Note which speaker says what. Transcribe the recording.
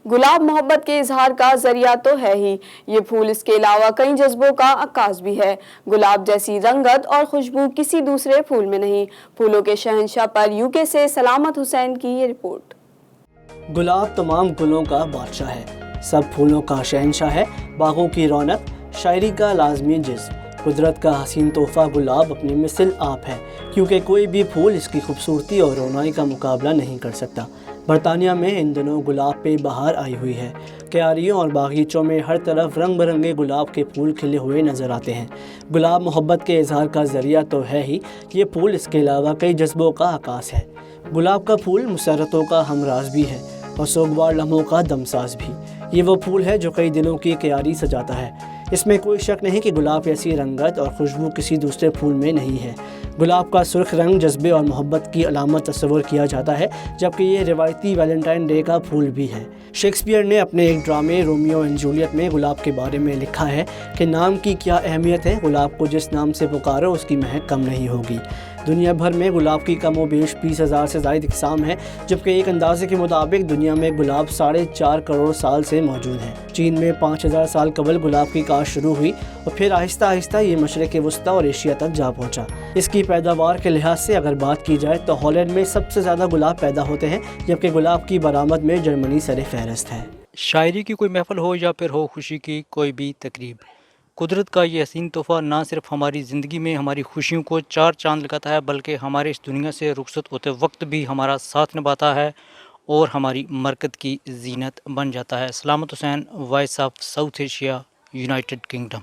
Speaker 1: गुलाब मोहब्बत के इजहार का जरिया तो है ही, ये फूल इसके अलावा कई जज्बों का अक्कास भी है। गुलाब जैसी रंगत और खुशबू किसी दूसरे फूल में नहीं। फूलों के शहंशाह पर यूके से सलामत हुसैन की ये रिपोर्ट।
Speaker 2: गुलाब तमाम गुलों का बादशाह है, सब फूलों का शहंशाह है। बागों की रौनक, शायरी का लाजमी जिस्म, कुदरत का हसीन तोहफा गुलाब अपनी मिसल आप है, क्योंकि कोई भी फूल इसकी खूबसूरती और रौनाई का मुकाबला नहीं कर सकता। बरतानिया में इन दिनों गुलाब पे बहार आई हुई है। क्यारियों और बागीचों में हर तरफ रंग बिरंगे गुलाब के फूल खिले हुए नज़र आते हैं। गुलाब मोहब्बत के इजहार का ज़रिया तो है ही, ये फूल इसके अलावा कई जज्बों का आकाश है। गुलाब का फूल मुसर्रतों का हमराज भी है और सोगवार लम्हों का दमसाज भी। ये वो फूल है जो कई दिलों की क्यारी सजाता है। इसमें कोई शक नहीं कि गुलाब जैसी रंगत और खुशबू किसी दूसरे फूल में नहीं है। गुलाब का सुर्ख रंग जज्बे और मोहब्बत की अलामत तस्वर किया जाता है, जबकि ये रिवायती वैलेंटाइन डे का फूल भी है। शेक्सपियर ने अपने एक ड्रामे रोमियो एंड जूलियट में गुलाब के बारे में लिखा है कि नाम की क्या अहमियत है, गुलाब को जिस नाम से पुकारो उसकी महक कम नहीं होगी। दुनिया भर में गुलाब की कम व बेश 20,000 से ज़ायद इक़साम है, जबकि एक अंदाजे के मुताबिक दुनिया में गुलाब 4.5 करोड़ साल से मौजूद है। चीन में 5,000 साल कबल गुलाब की काश्त शुरू हुई और फिर आहिस्ता आहिस्ता ये मशरक़ वस्ता और एशिया तक जा पहुँचा। इसकी पैदावार के लिहाज से अगर बात की जाए तो हॉलैंड में सबसे ज़्यादा गुलाब पैदा होते हैं, जबकि गुलाब की बरामद में जर्मनी सर फहरिस्त है।
Speaker 3: शायरी की कोई महफिल हो या फिर हो खुशी की कोई भी तकरीब, कुदरत का ये हसीन तोहफ़ा ना सिर्फ हमारी ज़िंदगी में हमारी खुशियों को चार चांद लगाता है, बल्कि हमारे इस दुनिया से रुखसत होते वक्त भी हमारा साथ निभाता है और हमारी मरकत की जीनत बन जाता है। सलामत Hussain, voice of south Asia, United kingdom.